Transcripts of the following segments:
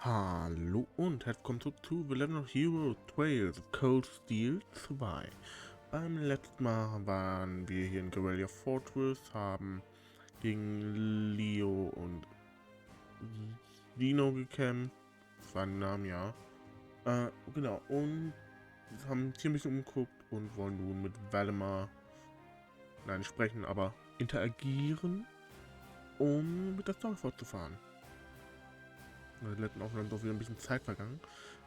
Hallo und herzlich willkommen zurück zu The Legend of Hero Trails of Cold Steel 2. Beim letzten Mal waren wir hier in Guerilla Fortress, haben gegen Leo und Dino gekämpft. Das war ein Name, ja. Genau, und haben hier ein bisschen umgeguckt und wollen nun mit Valimar, nein, nicht sprechen, aber interagieren, um mit der Story fortzufahren. In der letzten Aufnahme ist auch wieder ein bisschen Zeit vergangen,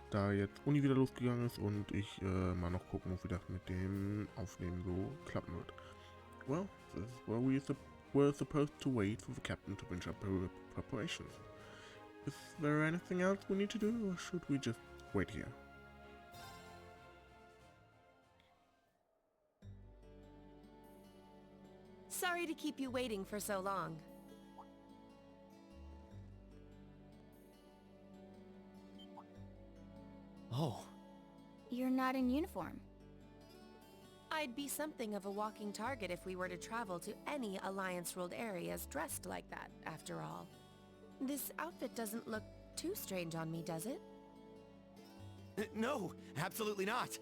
da jetzt Uni wieder losgegangen ist und ich mal noch gucken, wie das mit dem Aufnehmen so klappen wird. Well, this is where we're supposed to wait for the captain to finish up preparations. Is there anything else we need to do, or should we just wait here? Sorry to keep you waiting for so long. Oh. You're not in uniform. I'd be something of a walking target if we were to travel to any Alliance-ruled areas dressed like that, after all. This outfit doesn't look too strange on me, does it? No, absolutely not.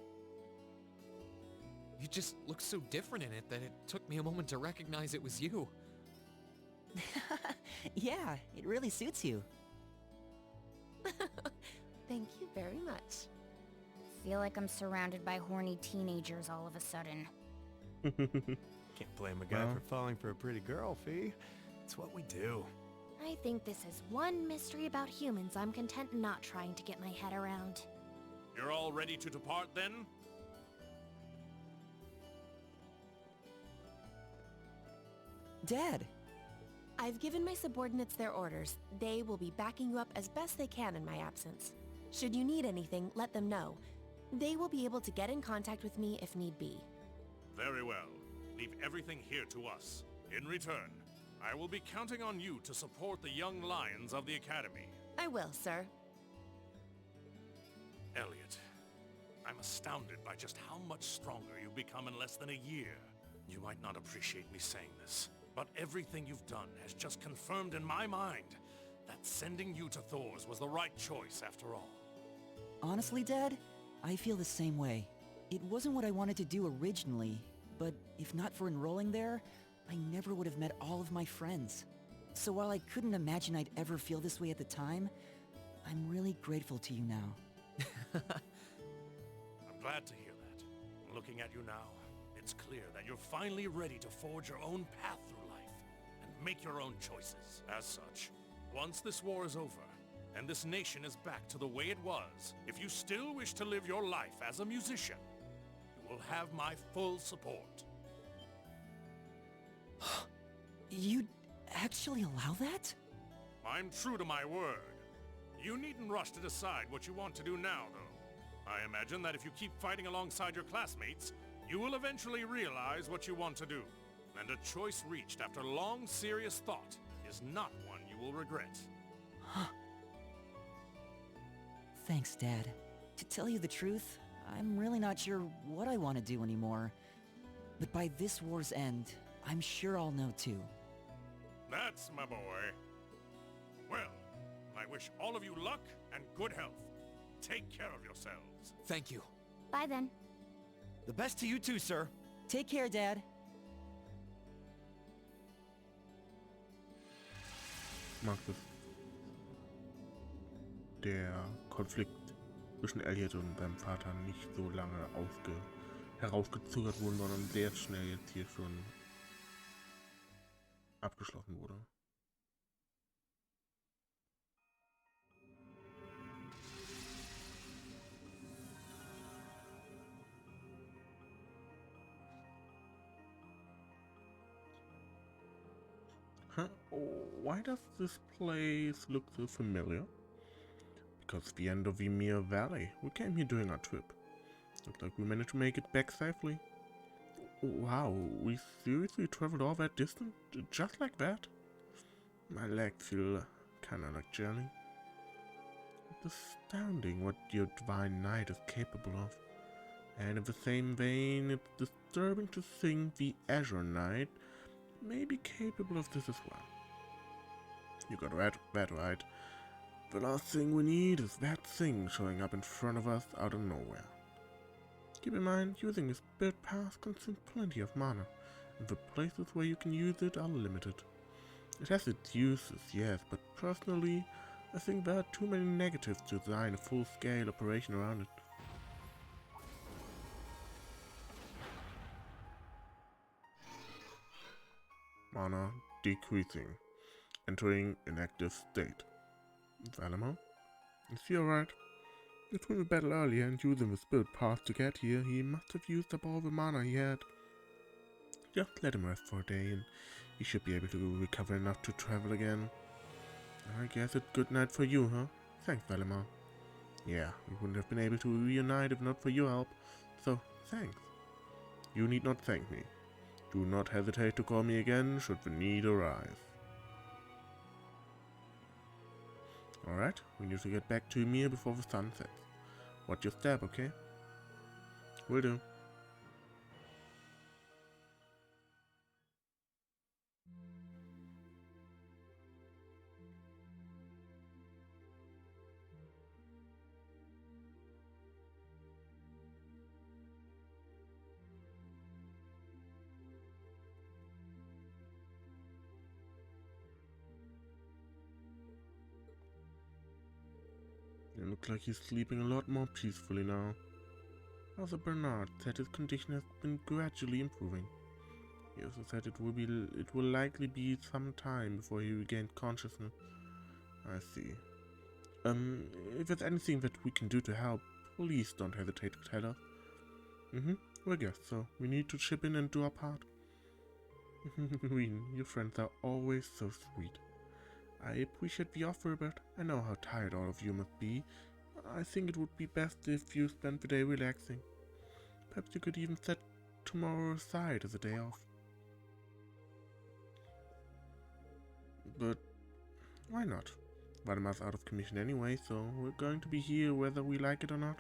You just look so different in it that it took me a moment to recognize it was you. Yeah, it really suits you. Thank you very much. Feel like I'm surrounded by horny teenagers all of a sudden. Can't blame a guy Well. for falling for a pretty girl, Fee. It's what we do. I think this is one mystery about humans I'm content not trying to get my head around. You're all ready to depart then? Dad! I've given my subordinates their orders. They will be backing you up as best they can in my absence. Should you need anything, let them know. They will be able to get in contact with me if need be. Very well. Leave everything here to us. In return, I will be counting on you to support the young lions of the Academy. I will, sir. Elliot, I'm astounded by just how much stronger you've become in less than a year. You might not appreciate me saying this, but everything you've done has just confirmed in my mind that sending you to Thor's was the right choice after all. Honestly, Dad, I feel the same way. It wasn't what I wanted to do originally, but if not for enrolling there, I never would have met all of my friends. So while I couldn't imagine I'd ever feel this way at the time, I'm really grateful to you now. I'm glad to hear that. Looking at you now, it's clear that you're finally ready to forge your own path through life and make your own choices. As such, once this war is over, and this nation is back to the way it was, if you still wish to live your life as a musician, you will have my full support. You'd actually allow that? I'm true to my word. You needn't rush to decide what you want to do now, though. I imagine that if you keep fighting alongside your classmates, you will eventually realize what you want to do. And a choice reached after long, serious thought is not one you will regret. Thanks, Dad. To tell you the truth, I'm really not sure what I want to do anymore. But by this war's end, I'm sure I'll know too. That's my boy. Well, I wish all of you luck and good health. Take care of yourselves. Thank you. Bye then. The best to you too, sir. Take care, Dad. Mag es. Der Konflikt zwischen Elliot und seinem Vater nicht so lange herausgezögert wurde, sondern sehr schnell jetzt hier schon abgeschlossen wurde. Huh? Why does this place look so familiar? Because the end of Ymir Valley. We came here during our trip. Looks like we managed to make it back safely. Wow, we seriously traveled all that distance? Just like that? My legs feel kinda like jelly. It's astounding what your divine knight is capable of. And in the same vein, it's disturbing to think the Azure Knight may be capable of this as well. You got that right. The last thing we need is that thing showing up in front of us out of nowhere. Keep in mind, using a spirit pass consumes plenty of mana, and the places where you can use it are limited. It has its uses, yes, but personally, I think there are too many negatives to design a full-scale operation around it. Mana decreasing. Entering inactive state. Valimar? Is he alright? Between the battle earlier and using the spirit path to get here, he must have used up all the mana he had. Just let him rest for a day and he should be able to recover enough to travel again. I guess it's good night for you, huh? Thanks, Valimar. Yeah, we wouldn't have been able to reunite if not for your help, so thanks. You need not thank me. Do not hesitate to call me again should the need arise. Alright, we need to get back to Ymir before the sun sets. Watch your step, okay? Will do. It looks like he's sleeping a lot more peacefully now. Father Bernard said his condition has been gradually improving. He also said it will likely be some time before he regained consciousness. I see. If there's anything that we can do to help, please don't hesitate to tell us. We're guests, so we need to chip in and do our part. Rean, your friends are always so sweet. I appreciate the offer, but I know how tired all of you must be. I think it would be best if you spent the day relaxing. Perhaps you could even set tomorrow aside as a day off. But why not? Valimar's out of commission anyway, so we're going to be here whether we like it or not.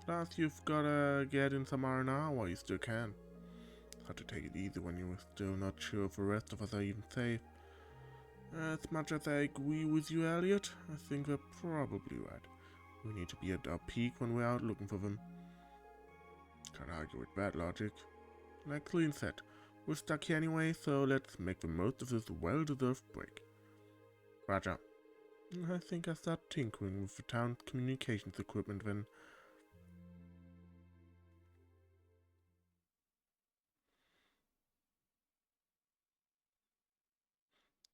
Plus, you've gotta get in some R&R while you still can. It's hard to take it easy when you're still not sure if the rest of us are even safe. As much as I agree with you, Elliot, I think they're probably right. We need to be at our peak when we're out looking for them. Can't argue with that logic. Like Rean said, we're stuck here anyway, so let's make the most of this well-deserved break. Roger. I think I'll start tinkering with the town's communications equipment then.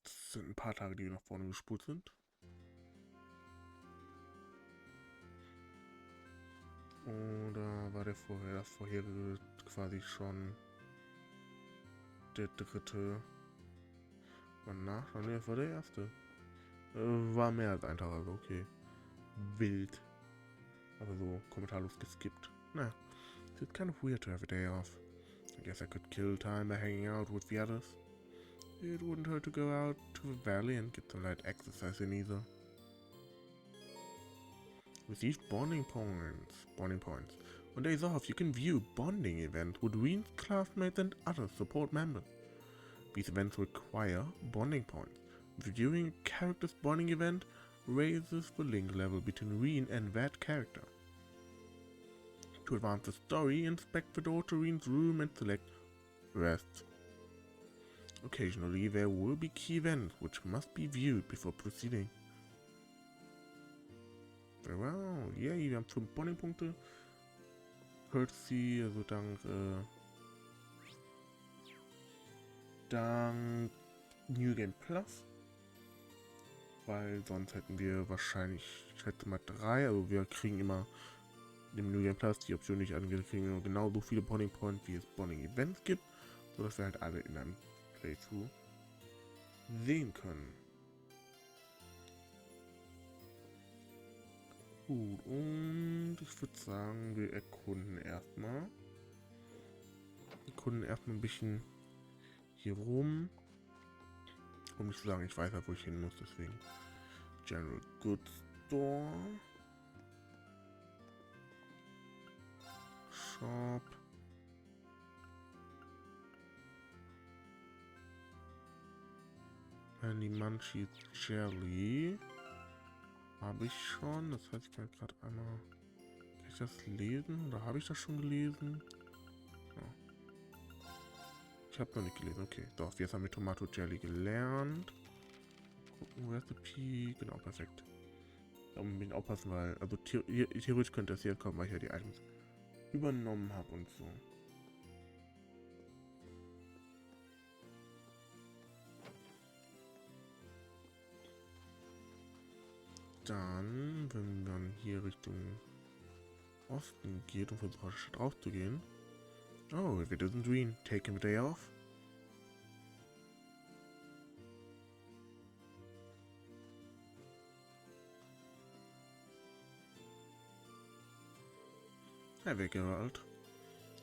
Das sind ein paar Tage, die nach vorne gespult sind. Oder war das vorherige quasi schon der dritte? War nach? Ne, das war der erste. War mehr als ein Tag, also okay. Wild. Aber so kommentarlos geskippt. Naja, it's kind of weird to have a day off. I guess I could kill time by hanging out with the others. It wouldn't hurt to go out to the valley and get some light exercise in either. Receive bonding points. On days off, you can view bonding events with Rean's classmates and other support members. These events require bonding points. Viewing a character's bonding event raises the link level between Rean and that character. To advance the story, inspect the door to Rean's room and select Rest. Occasionally, there will be key events which must be viewed before proceeding. Very well, yay, wir haben 5 Bonding-Punkte. Courtesy, also dank New Game Plus. Weil sonst hätten wir wahrscheinlich, ich schätze mal 3, also wir kriegen immer im New Game Plus die Option nicht angekündigt, kriegen wir genauso viele Bonding Points, wie es Bonding Events gibt, sodass wir halt alle in einem Playthrough sehen können. Gut, und ich würde sagen, wir erkunden erstmal. Ein bisschen hier rum. Um nicht zu sagen, ich weiß ja, wo ich hin muss, deswegen. General Goods Store. Shop. Handy Munchies Jelly. habe ich schon. Das heißt, ich kann gerade einmal... Kann ich das lesen? Oder habe ich das schon gelesen? Ja. Ich habe noch nicht gelesen. Okay, doch. Jetzt haben wir Tomato Jelly gelernt. Gucken, wo ist der Pi? Genau, perfekt. Da muss ich aufpassen, weil... Also theoretisch könnte das hier kommen, weil ich ja die Items übernommen habe und so. Dann, wenn man hier Richtung Osten geht und versucht drauf zu gehen. Oh, if it isn't Rean, taking the day off. Have a Geralt.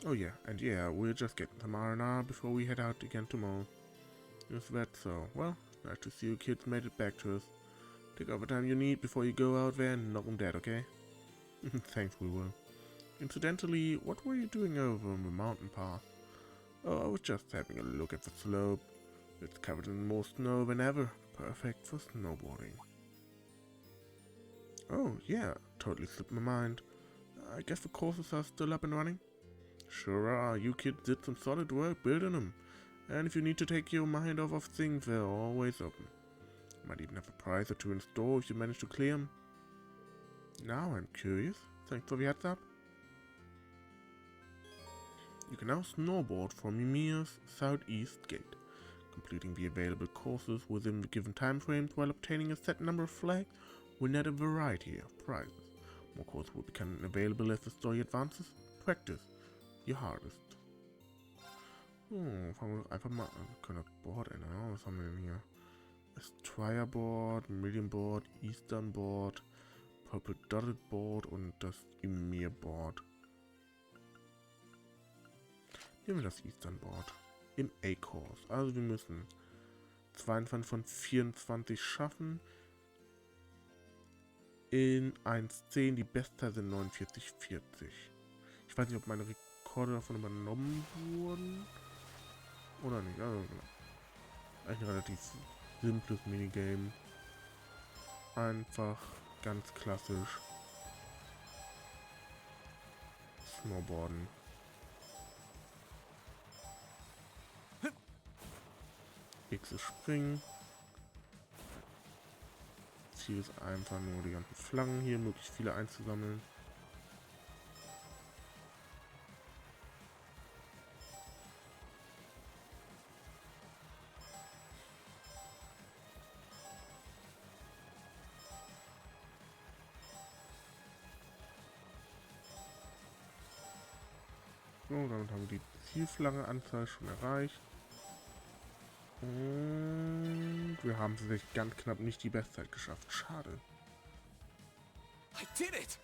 Oh yeah, and yeah, we're just getting some R&R before we head out again tomorrow. Is that so? Well, nice to see you kids made it back to us. Take all the time you need before you go out there and knock them dead, okay? Thanks, we will. Incidentally, what were you doing over on the mountain path? Oh, I was just having a look at the slope. It's covered in more snow than ever. Perfect for snowboarding. Oh, yeah, totally slipped my mind. I guess the courses are still up and running? Sure are. You kids did some solid work building them. And if you need to take your mind off of things, they're always open. Might even have a prize or two in store if you manage to clear them. Now I'm curious. Thanks for the heads up. You can now snowboard from Ymir's southeast gate, completing the available courses within the given time frames while obtaining a set number of flags will net a variety of prizes. More courses will become available as the story advances. Practice your hardest. Oh, fangen wir doch einfach mal an. Wir können das Board ändern. Was haben wir denn hier? Astraea Board, Medium Board, Eastern Board, Purple Dotted Board und das Ymir Board. Nehmen wir das Eastern Board. Im A-Course. Also wir müssen 22 von 24 schaffen. In 1.10 die Bestzeit sind 49,40. Ich weiß nicht, ob meine Rekorde davon übernommen wurden. Oder nicht. Also, eigentlich ein relativ simples Minigame. Einfach ganz klassisch Snowboarden. X ist springen. Ziel ist einfach nur die ganzen Flaggen hier möglichst viele einzusammeln. So, damit haben wir die Zielflaggenanzahl schon erreicht. Und wir haben tatsächlich ganz knapp nicht die Bestzeit geschafft. Schade. I did it!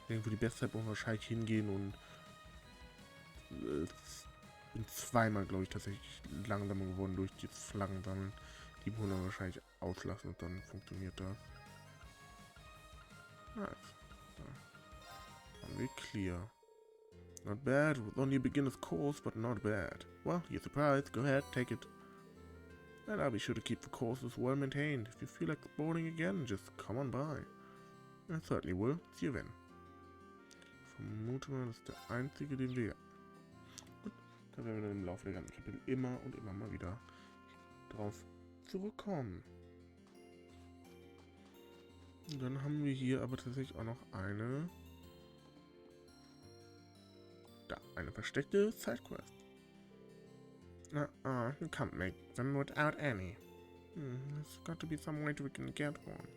Irgendwo die Bestzeit muss wahrscheinlich hingehen und bin zweimal, glaube ich, tatsächlich langsamer geworden durch die Flaggen sammeln. Die muss man wahrscheinlich auslassen und dann funktioniert das. Nice. So. Haben wir clear. Not bad, it was only a beginner's course, but not bad. Well, you're surprised, go ahead, take it. And I'll be sure to keep the courses well maintained. If you feel like exploring again, just come on by. I certainly will. See you then. Vermute mal, das ist der einzige, den wir... Gut, da werden wir dann im Laufe der ganzen Kapitel immer und immer mal wieder drauf zurückkommen. Und dann haben wir hier aber tatsächlich auch noch eine... Da, eine versteckte Sidequest. You can't make them without any. There's got to be some way we can get one.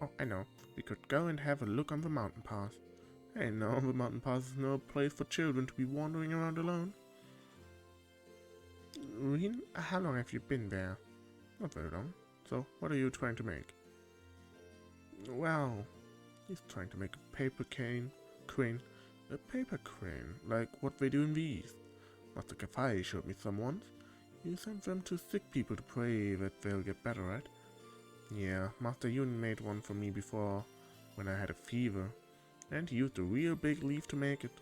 Oh, I know. We could go and have a look on the mountain pass. Hey, no, the mountain pass is no place for children to be wandering around alone. Rean, how long have you been there? Not very long. So, what are you trying to make? Well, he's trying to make a paper crane. A paper crane, like what they do in the East. Master Kafai showed me some once. You send them to sick people to pray that they'll get better, right? Yeah, Master Yun made one for me before, when I had a fever. And he used a real big leaf to make it.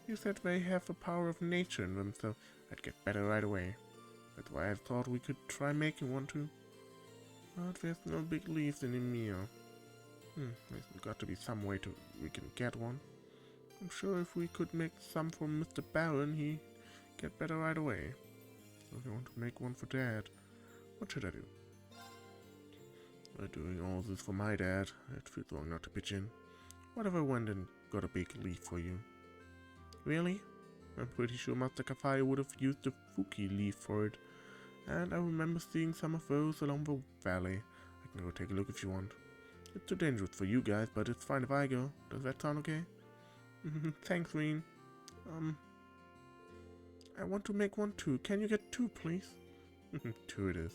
He said they have the power of nature in them, so I'd get better right away. That's why I thought we could try making one too. But there's no big leaves in Ymir. There's got to be some way we can get one. I'm sure if we could make some for Mr. Baron, he'd get better right away. So if you want to make one for Dad, what should I do? We're doing all this for my dad. It feels wrong not to pitch in. What if I went and got a big leaf for you? Really? I'm pretty sure Master Kafai would have used the Fuki leaf for it. And I remember seeing some of those along the valley. I can go take a look if you want. It's too dangerous for you guys, but it's fine if I go. Does that sound okay? Thanks, Rean. I want to make one too. Can you get 2, please? 2 it is.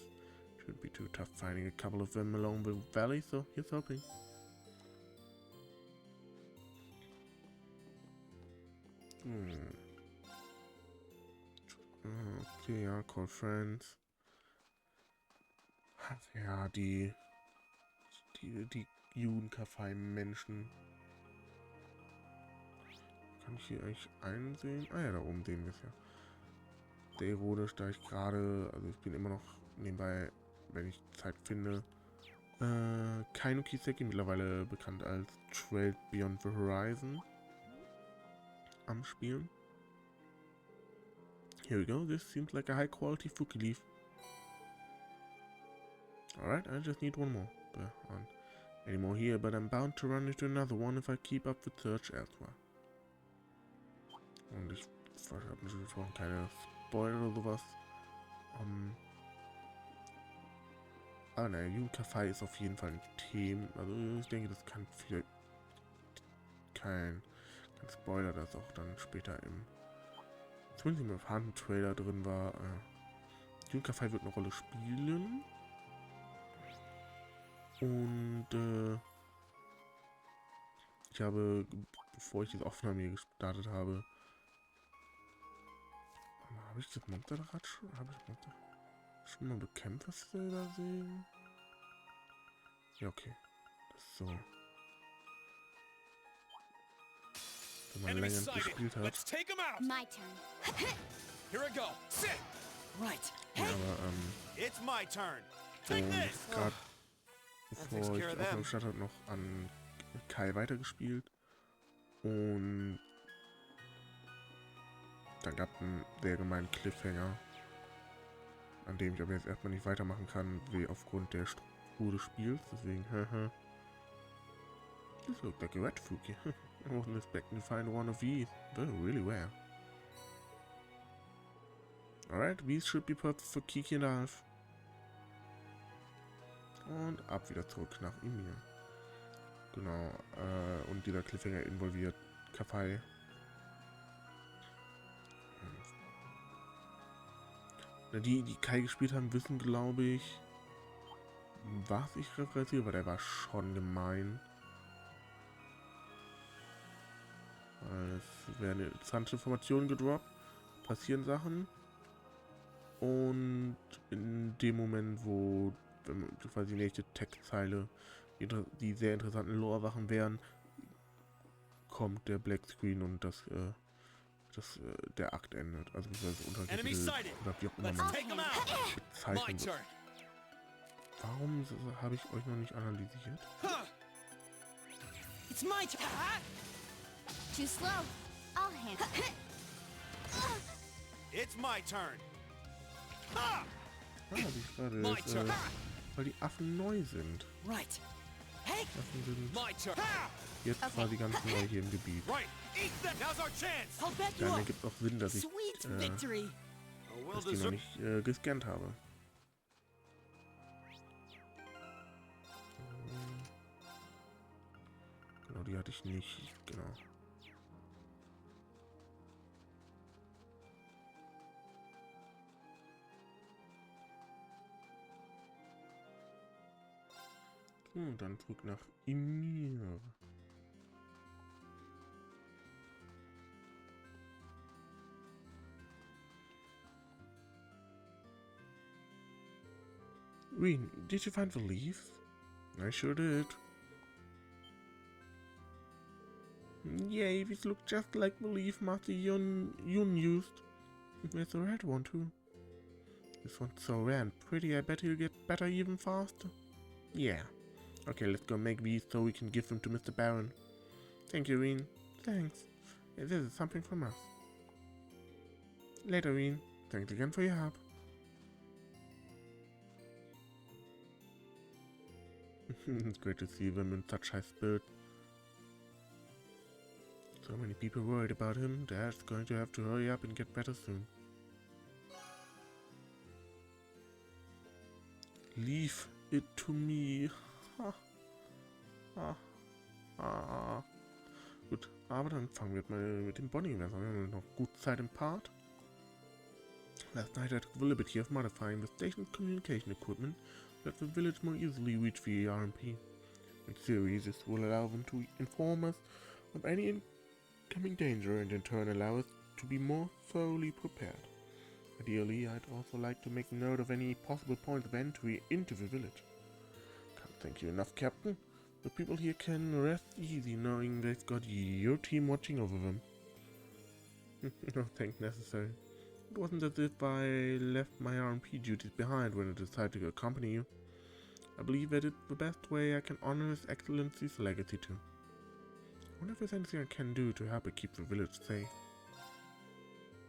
Shouldn't be too tough finding a couple of them along the valley, so here's hoping. Okay, ja, call friends. Ja, die Jugendkafei-Menschen. Kann ich hier eigentlich einsehen? Ah ja, da oben sehen wir es ja. Sehr ironisch, da ich gerade, also ich bin immer noch nebenbei, wenn ich Zeit finde, Kaino Kiseki, mittlerweile bekannt als Trail Beyond the Horizon, am Spielen. Here we go, this seems like a high quality Fuki leaf. Alright, I just need one more. There aren't any more here, but I'm bound to run into another one if I keep up the search elsewhere. Und ich habe natürlich vorhin keine Spoiler oder sowas. Aber naja, Jugendkafei ist auf jeden Fall ein Thema. Also ich denke, das kann viel kein Spoiler, das auch dann später zumindest im erfahrenen Trailer drin war. Jugendkafei wird eine Rolle spielen. Und ich habe, bevor ich diese Aufnahme hier gestartet habe, habe ich das Monster da gerade schon? Habe ich Monster schon mal bekämpft, was wir da sehen? Ja, okay. Das ist so. Wenn man länger nicht gespielt hat. Let's take him out. My turn. Here I go. Sit. Right. Ja, Hey. It's my turn. Take und this. gerade takes bevor ich care die of them. Aufnahme gestartet habe, noch an Kai weitergespielt. Und dann gab es einen sehr gemeinen Cliffhanger, an dem ich aber jetzt erstmal nicht weitermachen kann, wie aufgrund der Struktur des Spiels. Deswegen, haha. This looked like a red Fuki. I wasn't expecting to find one of these. They're really rare. Alright, these should be perfect for Kiki and Alf. Und ab wieder zurück nach Ymir. Genau, und dieser Cliffhanger involviert Kafei. Die Kai gespielt haben, wissen, glaube ich, was ich referenziere, weil der war schon gemein. Es werden interessante Informationen gedroppt, passieren Sachen. Und in dem Moment, wo quasi die nächste Textzeile die sehr interessanten Lore-Sachen wären, kommt der Black Screen und der Akt endet. Also das Untertitel oder wie auch immer man bezeichnet. Warum habe ich euch noch nicht analysiert? It's my turn. Too slow. I'll handle it. It's my turn. Ah, die Frage ist, weil die Affen neu sind. Right. Hey. Affen sind My turn. jetzt quasi ganz neu hier im Gebiet. Right. Eat that. Now's our chance. I'll back you Dann up. ergibt auch Sinn, dass ich Sweet victory. Well die noch nicht gescannt habe. Genau, die hatte ich nicht. Genau. Und dann zurück nach Ymir. Rean, did you find the leaf? I sure did. Yay, these look just like the leaf Master Yun used. There's a red one too. This one's so rare and pretty, I bet he'll get better even faster. Yeah, Okay, let's go make these so we can give them to Mr. Baron. Thank you, Rean. Thanks. This is something from us. Later, Rean. Thanks again for your help. It's great to see them in such high spirits. So many people worried about him. Dad's going to have to hurry up and get better soon. Leave it to me. Gut, aber dann fangen wir mal mit dem Bonding an. Wir haben noch gut Zeit im Part. Last night I took the liberty of modifying the station's communication equipment so that the village more easily reach the RMP. In theory, this will allow them to inform us of any incoming danger and in turn allow us to be more thoroughly prepared. Ideally, I'd also like to make note of any possible points of entry into the village. Can't thank you enough, Captain. The people here can rest easy knowing they've got your team watching over them. No thanks necessary. It wasn't as if I left my RMP duties behind when I decided to accompany you. I believe that it's the best way I can honor His Excellency's legacy too. I wonder if there's anything I can do to help it keep the village safe.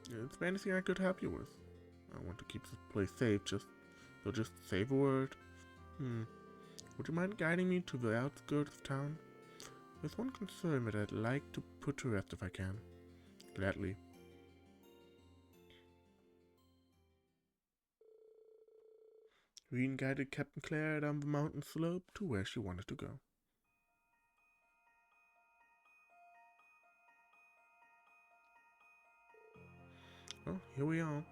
Is there anything I could help you with? I want to keep this place safe, just say the word. Would you mind guiding me to the outskirts of town? There's one concern that I'd like to put to rest if I can. Gladly. Rean guided Captain Claire down the mountain slope to where she wanted to go. Well, here we are.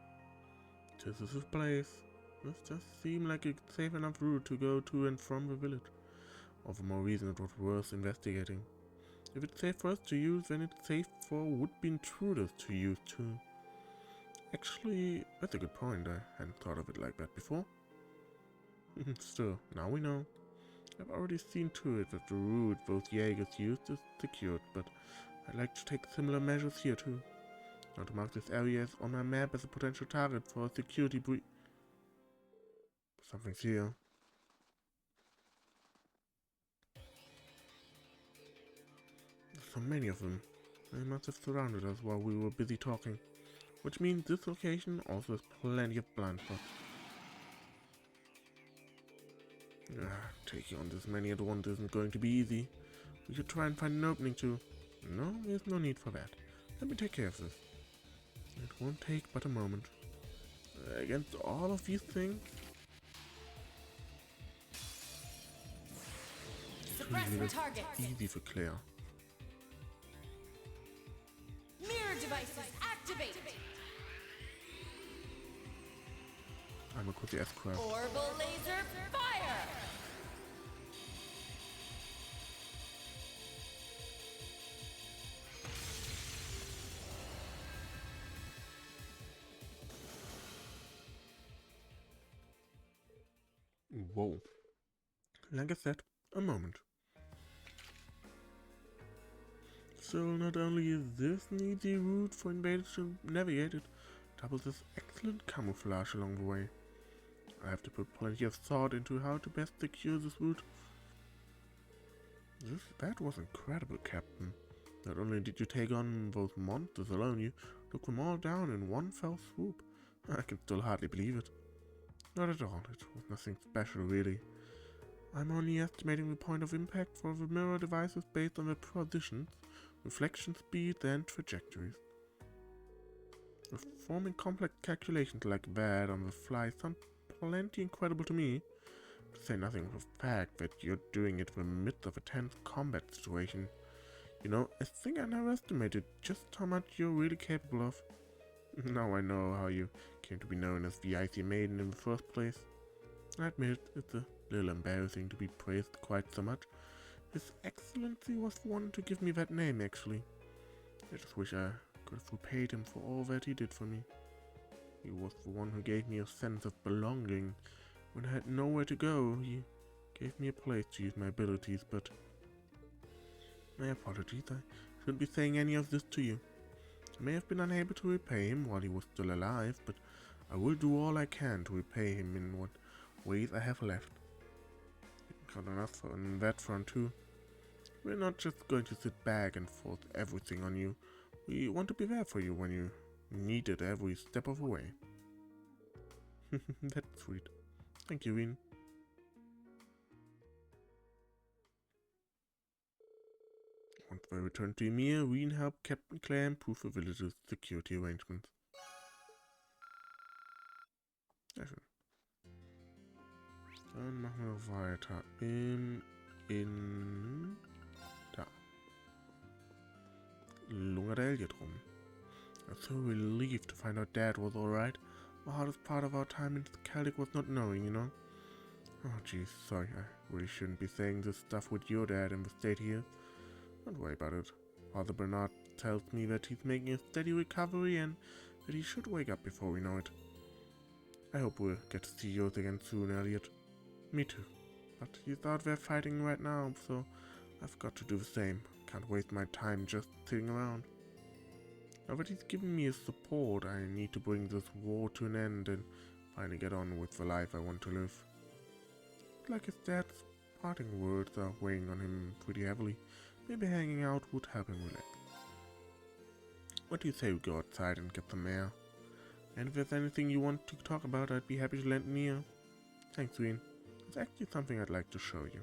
This is his place. This just seemed like a safe enough route to go to and from the village. All the more reason it was worth investigating. If it's safe for us to use, then it's safe for would-be intruders to use too. Actually, that's a good point. I hadn't thought of it like that before. Still, now we know. I've already seen to it that the route those Jaegers used is secured, but I'd like to take similar measures here too. Now to mark this area on my map as a potential target for a security breach. Something's here. There's so many of them. They must have surrounded us while we were busy talking. Which means this location also has plenty of blind spots. Taking on this many at once isn't going to be easy. We should try and find an opening too. No, there's no need for that. Let me take care of this. It won't take but a moment. Against all of these things, Suppress the target. Easy for Claire. Mirror devices activate. Einmal kurz die S-Craft. Orbital laser fire. Whoa. Like I said, a moment. So not only is this an easy route for invaders to navigate, it doubles as excellent camouflage along the way. I have to put plenty of thought into how to best secure this route. That was incredible, Captain. Not only did you take on those monsters alone, you took them all down in one fell swoop. I can still hardly believe it. Not at all, it was nothing special really. I'm only estimating the point of impact for the mirror devices based on their positions, reflection speed and trajectories. Performing complex calculations like that on the fly sounds plenty incredible to me, to say nothing of the fact that you're doing it in the midst of a tense combat situation. You know, I think I never estimated just how much you're really capable of. Now I know how you came to be known as the Icy Maiden in the first place. I admit it's a little embarrassing to be praised quite so much. His Excellency was the one to give me that name, actually. I just wish I could have repaid him for all that he did for me. He was the one who gave me a sense of belonging. When I had nowhere to go, he gave me a place to use my abilities, but... My apologies, I shouldn't be saying any of this to you. I may have been unable to repay him while he was still alive, but I will do all I can to repay him in what ways I have left. It Count on us on that front too. We're not just going to sit back and force everything on you. We want to be there for you when you need it every step of the way. That's sweet. Thank you, Rean. Once they returned to Ymir, Rean helped Captain Claire improve the village's security arrangements. Sehr schön. Dann machen wir weiter da. Lungert Elliot rum. I was so relieved to find out Dad was alright. The hardest part of our time in Celdic was not knowing, you know? Oh geez, sorry, I really shouldn't be saying this stuff with your dad in the state here. Don't worry about it. Father Bernard tells me that he's making a steady recovery and that he should wake up before we know it. I hope we'll get to see yours again soon, Elliot. Me too. But he's out there fighting right now, so I've got to do the same. Can't waste my time just sitting around. Now that he's given me his support, I need to bring this war to an end and finally get on with the life I want to live. It's like his dad's parting words are weighing on him pretty heavily. Maybe hanging out would help him relax. What do you say we go outside and get some air? And if there's anything you want to talk about, I'd be happy to lend an ear. Thanks, Rean. There's actually something I'd like to show you.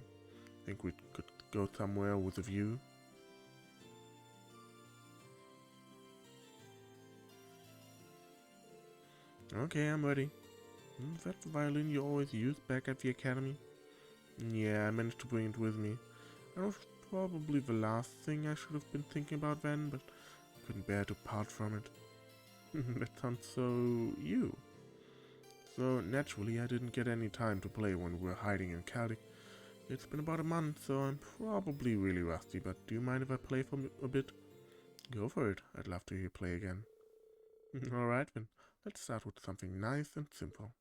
Think we could go somewhere with a view? Okay, I'm ready. Is that the violin you always used back at the academy? Yeah, I managed to bring it with me. That was probably the last thing I should have been thinking about then, but I couldn't bear to part from it. That sounds so you. So naturally I didn't get any time to play when we were hiding in Celdic. It's been about a month, so I'm probably really rusty, but do you mind if I play for a bit? Go for it. I'd love to hear you play again. Alright then, let's start with something nice and simple.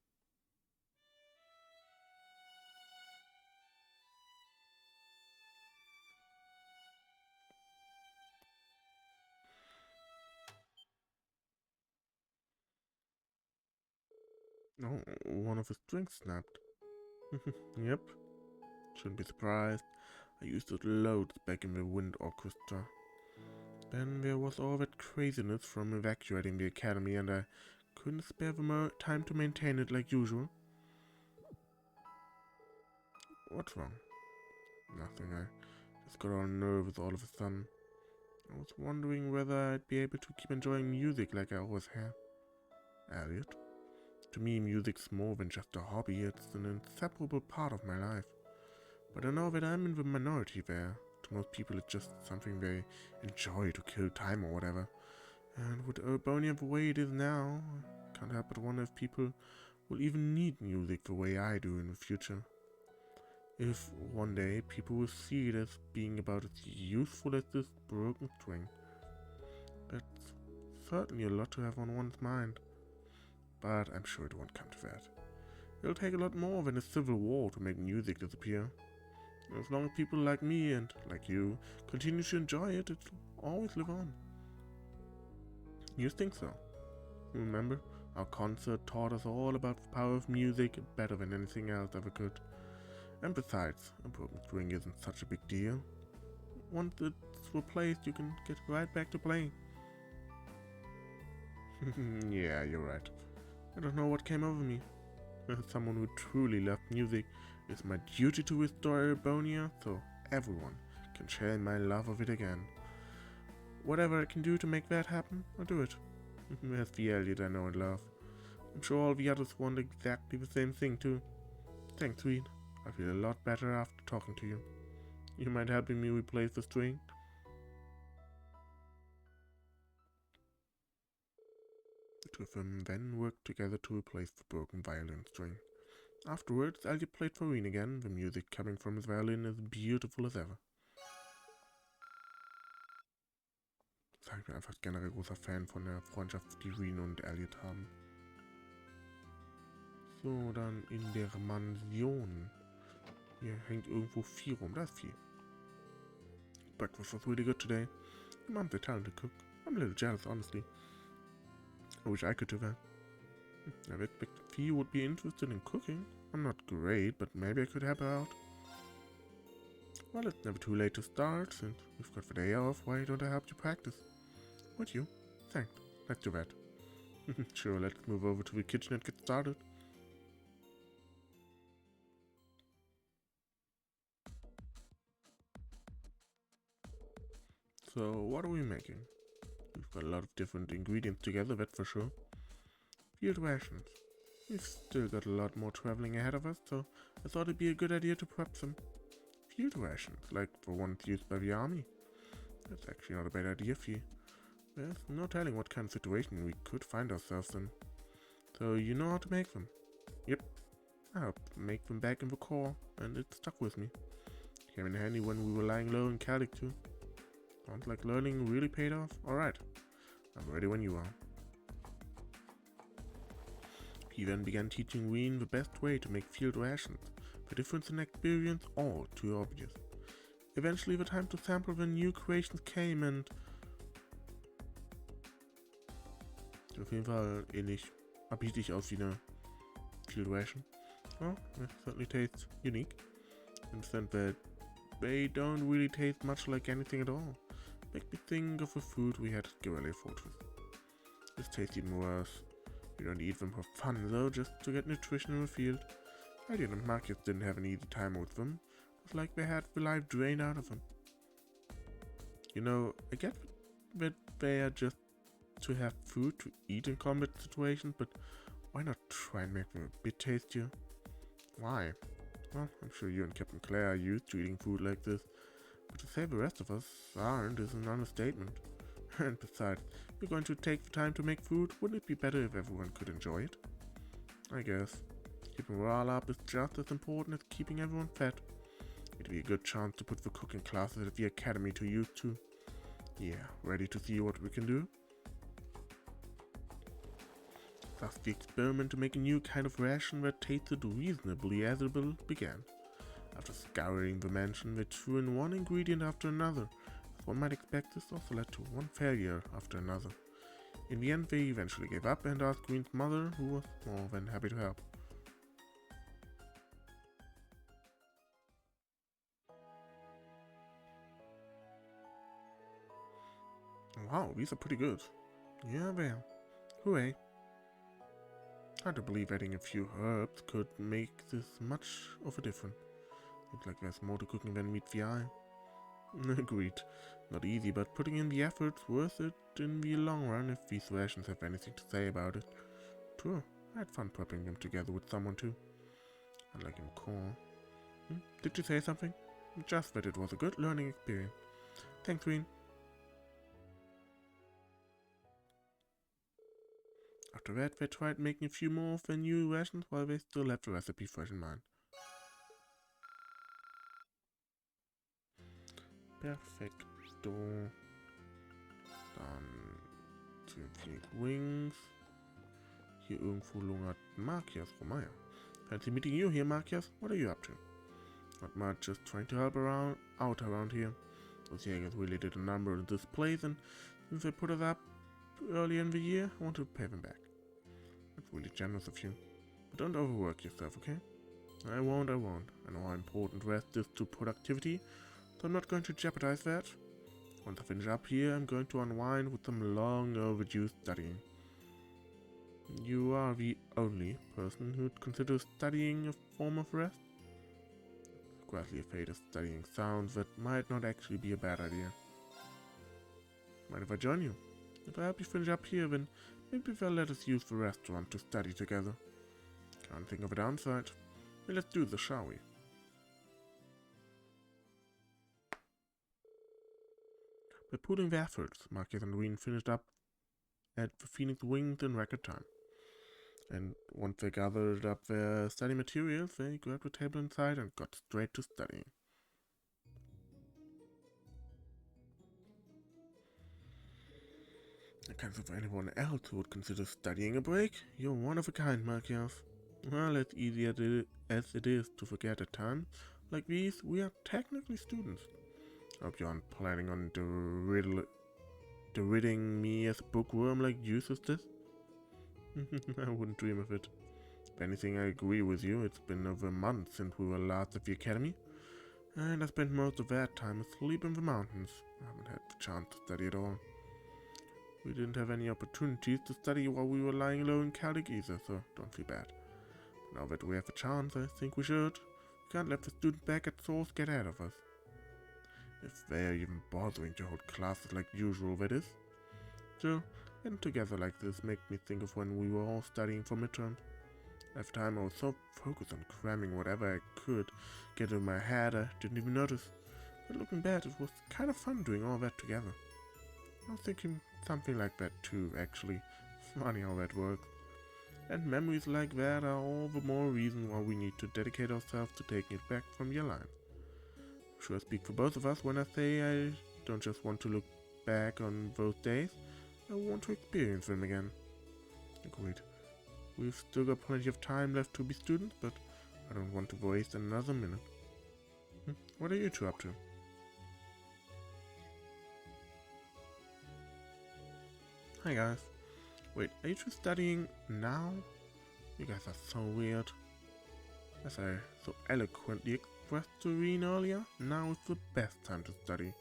Oh, one of his strings snapped. Yep. Shouldn't be surprised. I used it loads back in the wind orchestra. Then there was all that craziness from evacuating the academy and I couldn't spare the time to maintain it like usual. What's wrong? Nothing, I just got all nervous all of a sudden. I was wondering whether I'd be able to keep enjoying music like I always have. Elliot? To me, music's more than just a hobby, it's an inseparable part of my life. But I know that I'm in the minority there. To most people it's just something they enjoy to kill time or whatever. And with Erebonia the way it is now, I can't help but wonder if people will even need music the way I do in the future. If one day people will see it as being about as useful as this broken string. That's certainly a lot to have on one's mind. But I'm sure it won't come to that. It'll take a lot more than a civil war to make music disappear. As long as people like me and like you continue to enjoy it, it'll always live on. You think so? Remember, our concert taught us all about the power of music better than anything else ever could. And besides, a broken string isn't such a big deal. Once it's replaced, you can get right back to playing. Yeah, you're right. I don't know what came over me. As someone who truly loved music, it's my duty to restore Erebonia so everyone can share in my love of it again. Whatever I can do to make that happen, I'll do it. There's the Elliot I know and love. I'm sure all the others want exactly the same thing too. Thanks, Rean. I feel a lot better after talking to you. You mind helping me replace the string? The two of them then worked together to replace the broken violin string. Afterwards, Elliot played for Rean again, the music coming from his violin as beautiful as ever. Ich bin einfach generell großer Fan von der Freundschaft, die Rean und Elliot haben. So, dann in der Mansion. Hier hängt irgendwo Vieh rum, da ist Vieh. Breakfast was really good today. Your mom's a talented cook. I'm a little jealous, honestly. I wish I could do that. I've expected Fee would be interested in cooking. I'm not great, but maybe I could help her out. Well, it's never too late to start, since we've got the day off. Why don't I help you practice? Would you? Thanks. Let's do that. Sure, let's move over to the kitchen and get started. So, what are we making? We've got a lot of different ingredients together, that's for sure. Field rations. We've still got a lot more traveling ahead of us, so I thought it'd be a good idea to prep some field rations, like the ones used by the army. That's actually not a bad idea, Fee. There's no telling what kind of situation we could find ourselves in. So you know how to make them? Yep. I helped make them back in the core, and it stuck with me. Came in handy when we were lying low in Celdic too. Sounds like learning really paid off. Alright. I'm ready when you are. He then began teaching Rean the best way to make field rations. The difference in experience all too obvious. Eventually the time to sample the new creations came and... Auf jeden Fall ähnlich appetitlich aus wie eine Field Ration. Oh, it certainly tastes unique. In the sense that they don't really taste much like anything at all. Make me think of the food we had at Guerrilla Fortress. This tastes even worse. You don't eat them for fun though, just to get nutrition in the field. Alien and Marcus didn't have an easy time with them. It was like they had the life drained out of them. You know, I get that they are just to have food to eat in combat situations, but why not try and make them a bit tastier? Why? Well, I'm sure you and Captain Claire are used to eating food like this, but to say the rest of us aren't is an understatement. And besides, you're going to take the time to make food, wouldn't it be better if everyone could enjoy it? I guess. Keeping morale up is just as important as keeping everyone fed. It'd be a good chance to put the cooking classes at the academy to use too. Yeah, ready to see what we can do? Thus the experiment to make a new kind of ration that tasted reasonably edible began. After scouring the mansion, they threw in one ingredient after another. As one might expect, this also led to one failure after another. In the end, they eventually gave up and asked Green's mother, who was more than happy to help. Wow, these are pretty good. Yeah, they are. Hooray. Hard to believe adding a few herbs could make this much of a difference. Looks like there's more to cooking than meets the eye. Agreed. Not easy, but putting in the effort's worth it in the long run if these rations have anything to say about it. True, I had fun prepping them together with someone too. Unlike in core. Did you say something? Just that it was a good learning experience. Thanks, Rean. After that, they tried making a few more of their new rations while they still had the recipe fresh in mind. Perfekto. Dann zu Phoenix Wings. Hier irgendwo lungert Markias rum. Ah ja. Fancy meeting you here, Markias. What are you up to? Not much, just trying to help out around here. Those Jaegers really did a number in this place, and since they put us up earlier in the year, I want to pay them back. That's really generous of you. But don't overwork yourself, okay? I won't. I know how important rest is to productivity, so I'm not going to jeopardize that. Once I finish up here, I'm going to unwind with some long overdue studying. You are the only person who'd consider studying a form of rest? Gradually afraid of studying sounds that might not actually be a bad idea. Mind if I join you? If I help you finish up here, then maybe they'll let us use the restaurant to study together. Can't think of a downside. Well, let's do this, shall we? By pooling their efforts, Marcus and Rean finished up at the Phoenix Wings in record time. And once they gathered up their study materials, they grabbed the table inside and got straight to studying. I can't think of anyone else who would consider studying a break. You're one of a kind, Marcus. Well, as easy as it is to forget at times like these, we are technically students. Hope you aren't planning on deriding me as a bookworm like Eustace. I wouldn't dream of it. If anything, I agree with you. It's been over a month since we were last at the academy. and I spent most of that time asleep in the mountains. I haven't had the chance to study at all. We didn't have any opportunities to study while we were lying low in Celdic either, so don't feel bad. But now that we have a chance, I think we should. We can't let the students back at source get ahead of us. If they're even bothering to hold classes like usual, that is. So, getting together like this makes me think of when we were all studying for midterms. At the time I was so focused on cramming whatever I could get in my head I didn't even notice. But looking back, it was kind of fun doing all that together. I was thinking something like that too, actually. It's funny how that works. And memories like that are all the more reason why we need to dedicate ourselves to taking it back from the Alliance. I'm sure I speak for both of us when I say I don't just want to look back on those days, I want to experience them again. Agreed. We've still got plenty of time left to be students, but I don't want to waste another minute. What are you two up to? Hi guys. Wait, are you two studying now? You guys are so weird. As I so eloquently expressed to Rean earlier, now is the best time to study.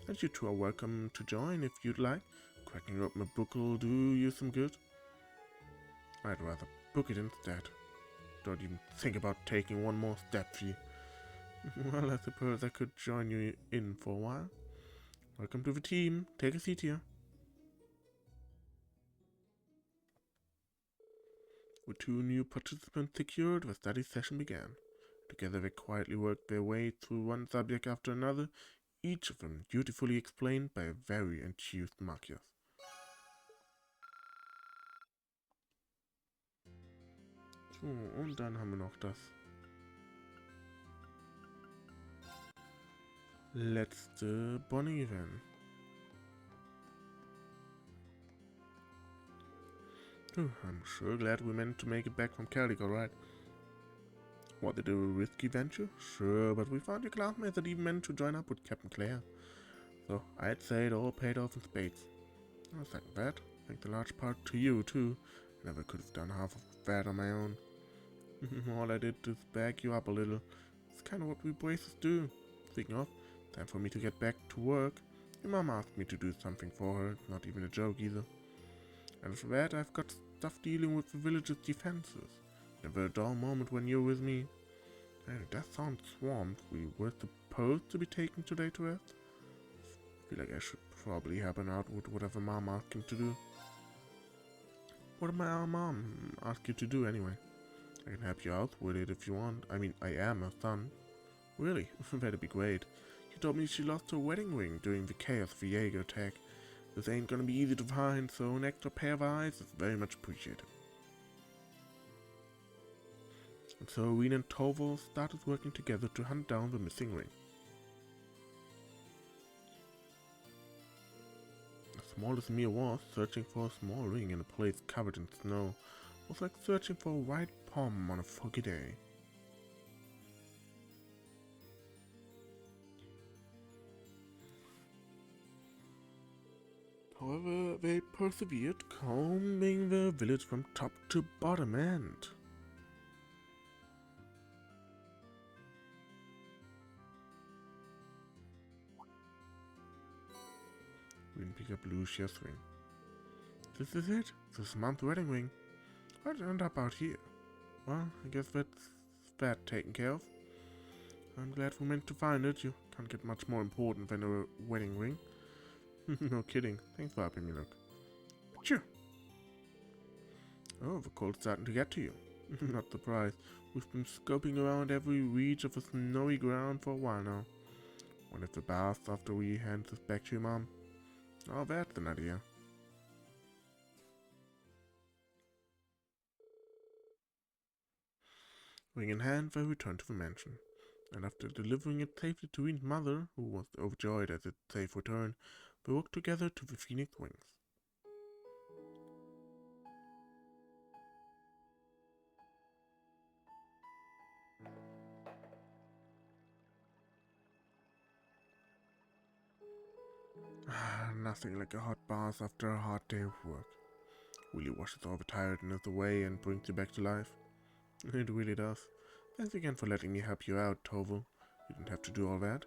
And you two are welcome to join if you'd like. Cracking open a book will do you some good. I'd rather book it instead. Don't even think about taking one more step, Fee. Well, I suppose I could join you in for a while. Welcome to the team. Take a seat here. With 2 new participants secured, the study session began. Together they quietly worked their way through one subject after another, each of them dutifully explained by a very enthused Machias. So, und dann haben wir noch das letzte Bonnie-Event. I'm sure glad we managed to make it back from Celdic, alright. Was it a risky venture? Sure, but we found your classmates that even managed to join up with Captain Claire. So, I'd say it all paid off in spades. I second that. Thanks a large part to you, too. Never could have done half of that on my own. All I did is back you up a little. It's kind of what we braces do. Speaking of, time for me to get back to work. Your mom asked me to do something for her, not even a joke either. And for that, I've got stuff dealing with the village's defenses. Never a dull moment when you're with me. And it does sound swamped. We were supposed to be taken today to rest. I feel like I should probably help him out with whatever mom asked him to do. What did my mom ask you to do anyway? I can help you out with it if you want. I mean, I am her son. Really? That'd be great. She told me she lost her wedding ring during the chaos of the Jaeger attack. This ain't gonna be easy to find, so an extra pair of eyes is very much appreciated. And so Rean and Torval started working together to hunt down the missing ring. As small as Ymir was, searching for a small ring in a place covered in snow was like searching for a white palm on a foggy day. However, they persevered, combing the village from top to bottom and... We didn't pick up Lucia's ring. This is it. This month's wedding ring. How'd it end up out here? Well, I guess that's that taken care of. I'm glad we managed to find it. You can't get much more important than a wedding ring. No kidding. Thanks for helping me look. Achoo! Oh, the cold's starting to get to you. Not surprised. We've been scoping around every reach of the snowy ground for a while now. What if the bath after we hand this back to your mom? Oh, that's an idea. Ring in hand, they returned to the mansion. And after delivering it safely to Rean's mother, who was overjoyed at its safe return, they walked together to the Phoenix Wings. Nothing like a hot bath after a hard day of work. Really washes all the tiredness away and brings you back to life. It really does. Thanks again for letting me help you out, Torval. You didn't have to do all that.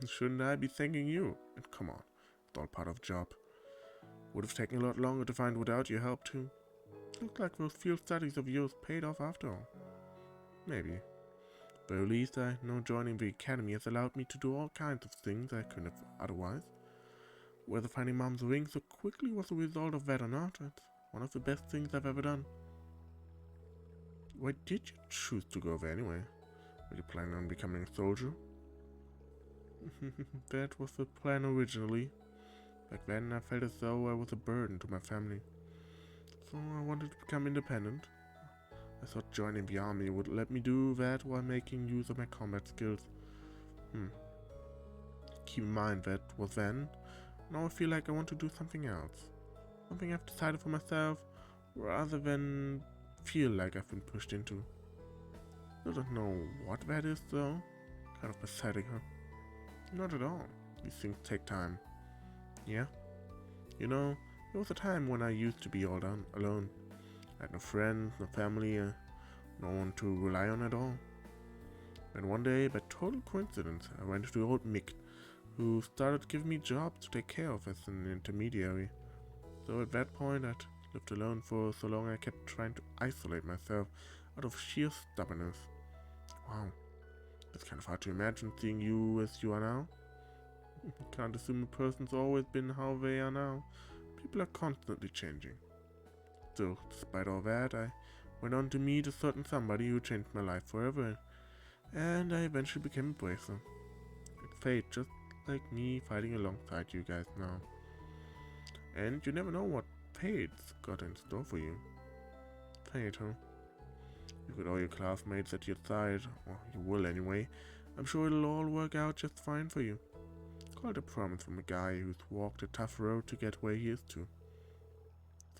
Shouldn't I be thanking you? And come on, it's all part of the job. Would have taken a lot longer to find without your help too. Looks like those field studies of yours paid off after all. Maybe. But at least I know joining the academy has allowed me to do all kinds of things I couldn't have otherwise. Whether finding Mom's ring so quickly was a result of that or not, it's one of the best things I've ever done. Why did you choose to go there anyway? Were you planning on becoming a soldier? That was the plan originally. Back then I felt as though I was a burden to my family. So I wanted to become independent. I thought joining the army would let me do that while making use of my combat skills. Keep in mind that was then. Now I feel like I want to do something else. Something I've decided for myself, rather than feel like I've been pushed into. I don't know what that is though. Kind of pathetic, huh? Not at all. These things take time. Yeah? You know, there was a time when I used to be all alone. I had no friends, no family, no one to rely on at all. And one day, by total coincidence, I went to old Mick, who started giving me jobs to take care of as an intermediary. So at that point, I'd lived alone for so long I kept trying to isolate myself out of sheer stubbornness. Wow, it's kind of hard to imagine seeing you as you are now. Can't assume a person's always been how they are now. People are constantly changing. So, despite all that, I went on to meet a certain somebody who changed my life forever, and I eventually became a bracer. It's fate, just like me fighting alongside you guys now. And you never know what fate's got in store for you. Fate, huh? You've got all your classmates at your side, or you will anyway. I'm sure it'll all work out just fine for you. Call it a promise from a guy who's walked a tough road to get where he is to.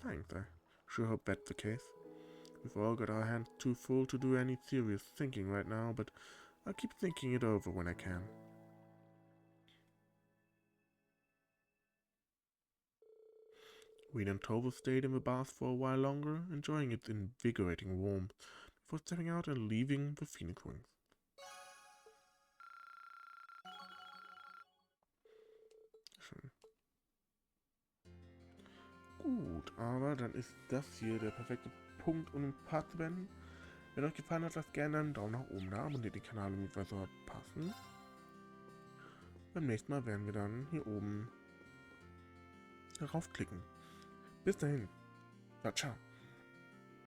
Thanks, I sure hope that's the case. We've all got our hands too full to do any serious thinking right now, but I'll keep thinking it over when I can. Rean and Tova stayed in the bath for a while longer, enjoying its invigorating warmth, before stepping out and leaving the Phoenix Wings. Schön. Gut, aber dann ist das hier der perfekte Punkt, um den Part zu beenden. Wenn euch gefallen hat, lasst gerne einen Daumen nach oben da, abonniert den Kanal, um etwas zu verpassen. Beim nächsten Mal werden wir dann hier oben darauf klicken. Bis dahin. Ciao, ciao.